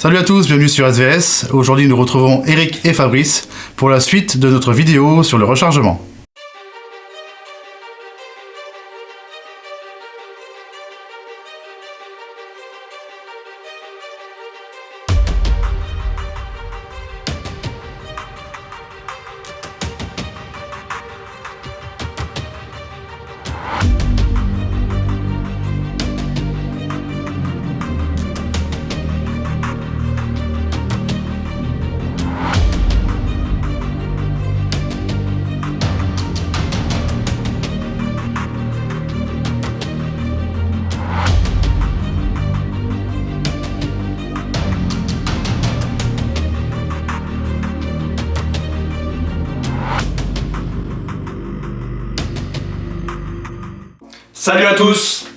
Salut à tous, bienvenue sur SVS. Aujourd'hui nous retrouvons Eric et Fabrice pour la suite de notre vidéo sur le rechargement. Salut à tous!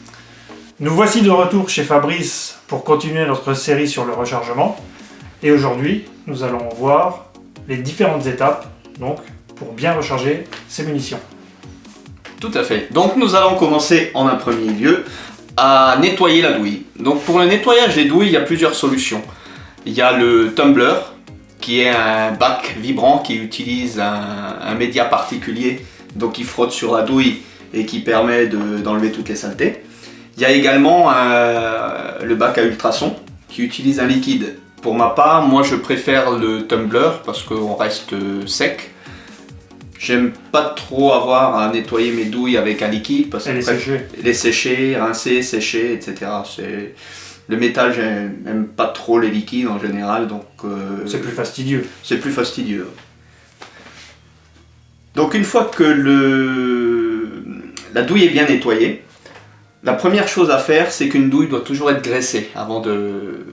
Nous voici de retour chez Fabrice pour continuer notre série sur le rechargement. Et aujourd'hui, nous allons voir les différentes étapes donc, pour bien recharger ses munitions. Tout à fait. Donc nous allons commencer en un premier lieu à nettoyer la douille. Donc pour le nettoyage des douilles, il y a plusieurs solutions. Il y a le tumbler, qui est un bac vibrant qui utilise un média particulier, donc qui frotte sur la douille et qui permet d'enlever toutes les saletés. Il y a également le bac à ultrasons qui utilise un liquide. Pour ma part, moi je préfère le tumbler parce qu'on reste sec. J'aime pas trop avoir à nettoyer mes douilles avec un liquide parce que les sécher, rincer, sécher, etc. Le métal, j'aime pas trop les liquides en général, donc c'est plus fastidieux. C'est plus fastidieux. Donc une fois que la douille est bien nettoyée, la première chose à faire, c'est qu'une douille doit toujours être graissée avant de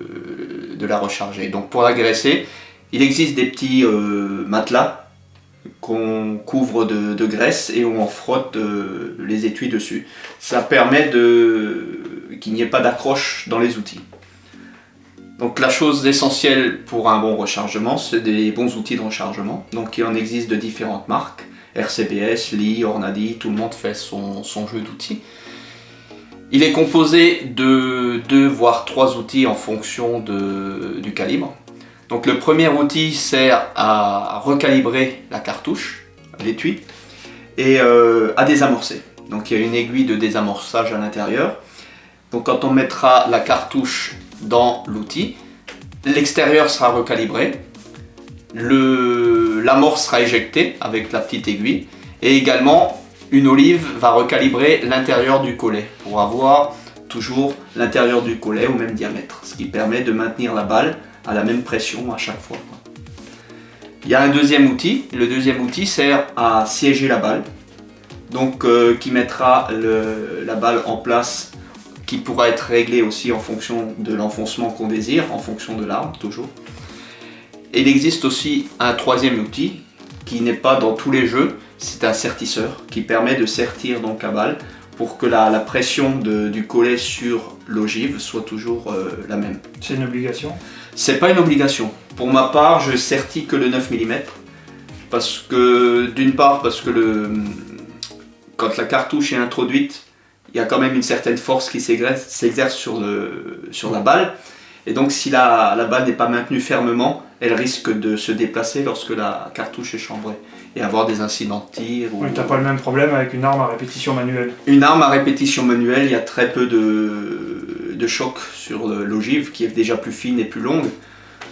la recharger. Donc pour la graisser, il existe des petits matelas qu'on couvre de graisse et où on frotte les étuis dessus. Ça permet qu'il n'y ait pas d'accroche dans les outils. Donc la chose essentielle pour un bon rechargement, c'est des bons outils de rechargement. Donc il en existe de différentes marques. RCBS, Lee, Ornadi, tout le monde fait son jeu d'outils. Il est composé de 2 voire 3 outils en fonction du calibre. Donc le premier outil sert à recalibrer la cartouche, l'étui, et à désamorcer. Donc il y a une aiguille de désamorçage à l'intérieur. Donc quand on mettra la cartouche dans l'outil, l'extérieur sera recalibré. L'amorce sera éjectée avec la petite aiguille et également une olive va recalibrer l'intérieur du collet pour avoir toujours l'intérieur du collet au même diamètre, ce qui permet de maintenir la balle à la même pression à chaque fois. Il y a un deuxième outil, le deuxième outil sert à siéger la balle, donc qui mettra la balle en place, qui pourra être réglée aussi en fonction de l'enfoncement qu'on désire, en fonction de l'arme toujours. Et il existe aussi un troisième outil qui n'est pas dans tous les jeux, c'est un sertisseur qui permet de sertir donc la balle pour que la pression du collet sur l'ogive soit toujours la même. C'est une obligation? C'est pas une obligation. Pour ma part, je sertis que le 9 mm parce que d'une part parce que quand la cartouche est introduite, il y a quand même une certaine force qui s'exerce sur la balle. Et donc si la balle n'est pas maintenue fermement, elle risque de se déplacer lorsque la cartouche est chambrée et avoir des incidents de tir. Oui, tu n'as pas le même problème avec une arme à répétition manuelle. Une arme à répétition manuelle, il y a très peu de choc sur l'ogive qui est déjà plus fine et plus longue.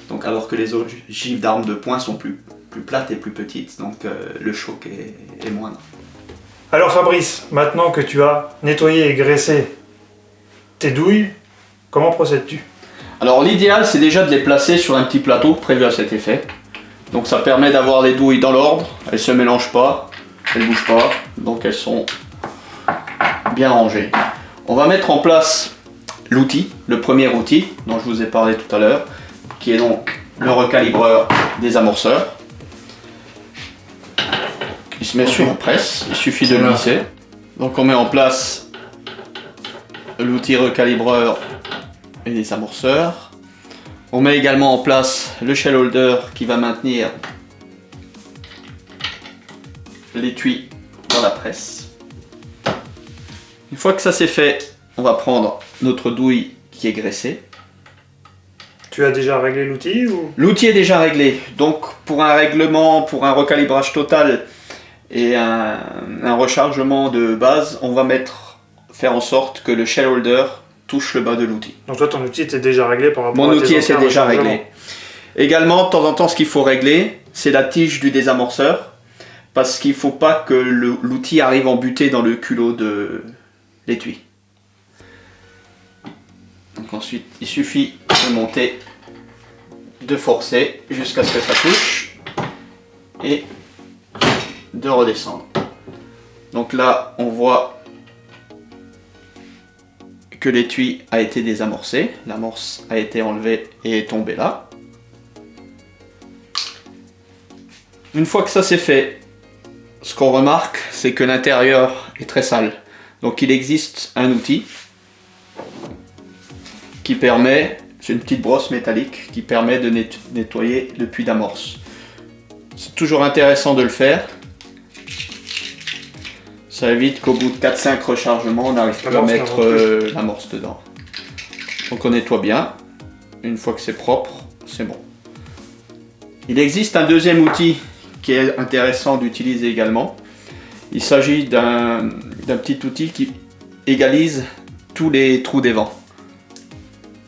Donc, alors que les ogives d'armes de poing sont plus plates et plus petites, donc le choc est moindre. Alors Fabrice, maintenant que tu as nettoyé et graissé tes douilles, comment procèdes-tu? Alors l'idéal c'est déjà de les placer sur un petit plateau prévu à cet effet. Donc ça permet d'avoir les douilles dans l'ordre, elles ne se mélangent pas, elles ne bougent pas, donc elles sont bien rangées. On va mettre en place l'outil, le premier outil dont je vous ai parlé tout à l'heure, qui est donc le recalibreur des amorceurs. Il se met sur une presse, il suffit de le lisser. Donc on met en place l'outil recalibreur et des amorceurs. On met également en place le shell holder qui va maintenir l'étui dans la presse. Une fois que ça c'est fait, on va prendre notre douille qui est graissée. tu as déjà réglé l'outil ou... L'outil est déjà réglé. Donc pour un règlement, pour un recalibrage total et un rechargement de base, on va faire en sorte que le shell holder touche le bas de l'outil. Donc toi, ton outil était déjà réglé par rapport Mon à tes outil anciens était déjà rechargements. réglé. Également, de temps en temps, ce qu'il faut régler, c'est la tige du désamorceur, parce qu'il ne faut pas que l'outil arrive embuté dans le culot de l'étui. Donc ensuite, il suffit de monter, de forcer jusqu'à ce que ça touche et de redescendre. Donc là, on voit que l'étui a été désamorcé, l'amorce a été enlevée et est tombée là. Une fois que ça c'est fait, ce qu'on remarque, c'est que l'intérieur est très sale. Donc il existe un outil qui permet, c'est une petite brosse métallique, qui permet de nettoyer le puits d'amorce. C'est toujours intéressant de le faire. Ça évite qu'au bout de 4-5 rechargements, on n'arrive plus à mettre l'amorce dedans. Donc on nettoie bien. Une fois que c'est propre, c'est bon. Il existe un deuxième outil qui est intéressant d'utiliser également. Il s'agit d'un petit outil qui égalise tous les trous des vents.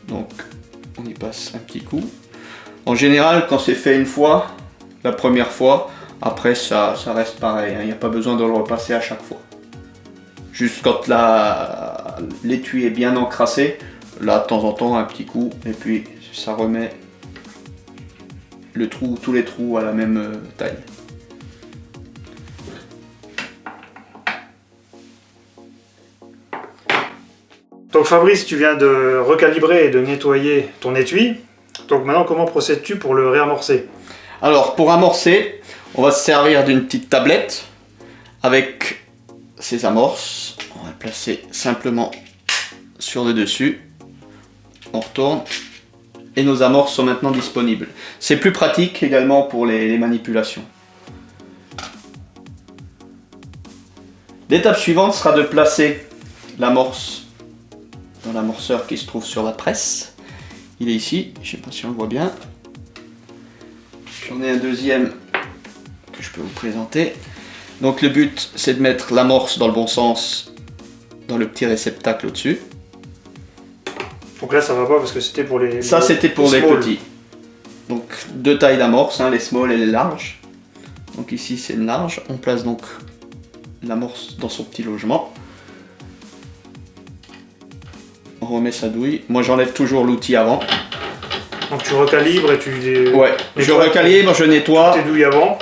Donc on y passe un petit coup. En général, quand c'est fait une fois, la première fois, après ça reste pareil, il n'y a pas besoin de le repasser à chaque fois. Juste quand l'étui est bien encrassé, là de temps en temps un petit coup, et puis ça remet tous les trous à la même taille. Donc Fabrice, tu viens de recalibrer et de nettoyer ton étui. Donc maintenant, comment procèdes-tu pour le réamorcer? Alors pour amorcer, on va se servir d'une petite tablette avec ces amorces. On va le placer simplement sur le dessus. On retourne. Et nos amorces sont maintenant disponibles. C'est plus pratique également pour les manipulations. L'étape suivante sera de placer l'amorce dans l'amorceur qui se trouve sur la presse. Il est ici, je ne sais pas si on le voit bien. J'en ai un deuxième que je peux vous présenter. Donc le but, c'est de mettre l'amorce dans le bon sens, dans le petit réceptacle au-dessus. Donc là, ça va pas parce que c'était pour les... Ça, c'était pour les small. petits. Donc deux tailles d'amorce, les small et les larges. Donc ici, c'est une large. On place donc l'amorce dans son petit logement. On remet sa douille. Moi, j'enlève toujours l'outil avant. Donc tu recalibres et tu... Ouais, je nettoies recalibre, je nettoie. tes douilles avant.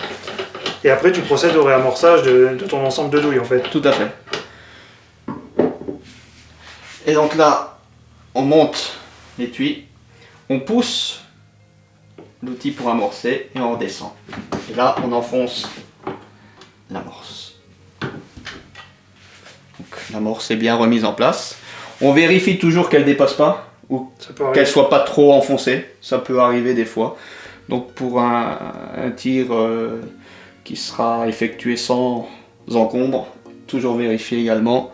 Et après, tu procèdes au réamorçage de ton ensemble de douilles, en fait. Tout à fait. Et donc là, on monte l'étui, on pousse l'outil pour amorcer et on redescend. Et là, on enfonce l'amorce. Donc l'amorce est bien remise en place. On vérifie toujours qu'elle ne dépasse pas ou qu'elle soit pas trop enfoncée. Ça peut arriver des fois. Donc pour un tir qui sera effectué sans encombre, toujours vérifier également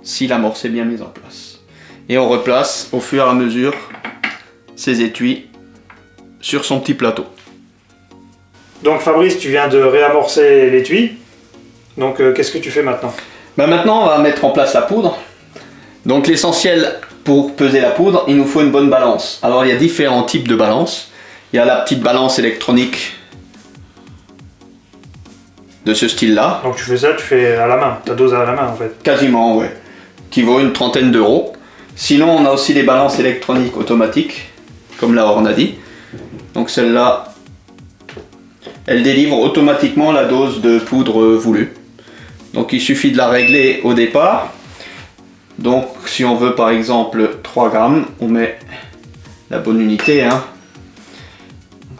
si l'amorce est bien mise en place. Et on replace au fur et à mesure ces étuis sur son petit plateau. Donc Fabrice, tu viens de réamorcer l'étui. Donc qu'est-ce que tu fais maintenant? Maintenant, on va mettre en place la poudre. Donc l'essentiel pour peser la poudre, il nous faut une bonne balance. Alors il y a différents types de balance. Il y a la petite balance électronique de ce style-là. Donc tu fais ça, tu fais à la main, ta dose à la main en fait. Quasiment, ouais. Qui vaut une trentaine d'euros. Sinon, on a aussi les balances électroniques automatiques, comme la Hornady. Donc celle-là, elle délivre automatiquement la dose de poudre voulue. Donc il suffit de la régler au départ. Donc si on veut par exemple 3 grammes, on met la bonne unité,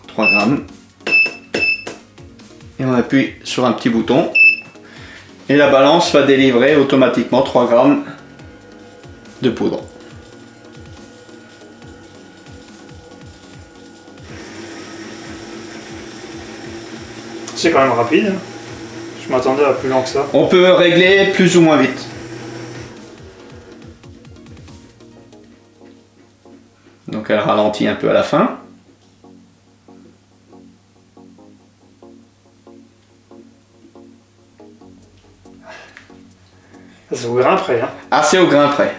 3 grammes. Et on appuie sur un petit bouton. Et la balance va délivrer automatiquement 3 grammes de poudre. C'est quand même rapide. Je m'attendais à plus lent que ça. On peut régler plus ou moins vite. Donc Donc elle ralentit un peu à la fin. C'est au grain près, hein. Assez au grain près.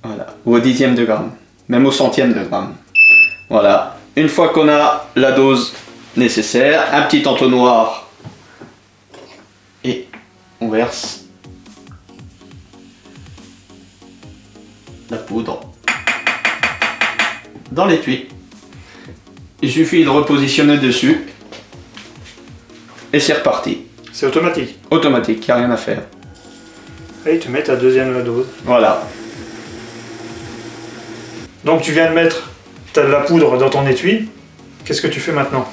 Voilà, ou au dixième de gramme, même au centième de gramme. Voilà, une fois qu'on a la dose nécessaire, un petit entonnoir et on verse la poudre dans l'étui. Il suffit de repositionner dessus et c'est reparti. C'est automatique. Automatique, il n'y a rien à faire. Et tu mets ta deuxième dose. Voilà. Donc tu viens de mettre de la poudre dans ton étui. Qu'est-ce que tu fais maintenant?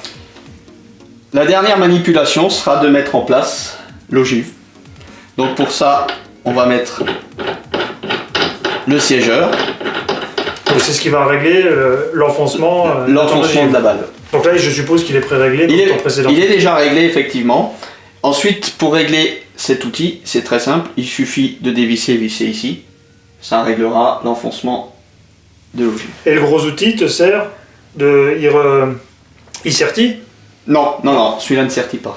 La dernière manipulation sera de mettre en place l'ogive. Donc pour ça, on va mettre le siégeur. Donc c'est ce qui va régler l'enfoncement L'enfoncement de la balle. Donc là, je suppose qu'il est pré-réglé comme ton précédent. Il est déjà réglé, effectivement. Ensuite, pour régler cet outil, c'est très simple. Il suffit de dévisser et visser ici. Ça réglera l'enfoncement de l'ogive. Et le gros outil te sert de... Il sertit? Non, non, non, celui-là ne sertit pas.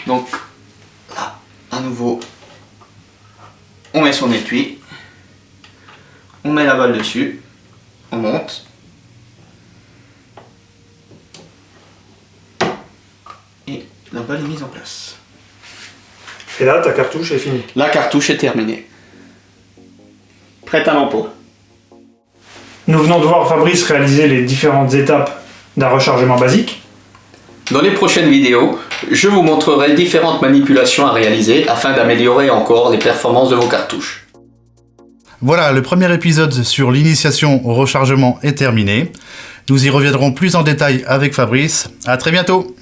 Donc, là, à nouveau, on met son étui. On met la balle dessus. On monte. Et la balle est mise en place. Et là, ta cartouche est finie. La cartouche est terminée. Prête à l'emploi. Nous venons de voir Fabrice réaliser les différentes étapes d'un rechargement basique. Dans les prochaines vidéos, je vous montrerai différentes manipulations à réaliser afin d'améliorer encore les performances de vos cartouches. Voilà, le premier épisode sur l'initiation au rechargement est terminé. Nous y reviendrons plus en détail avec Fabrice. À très bientôt!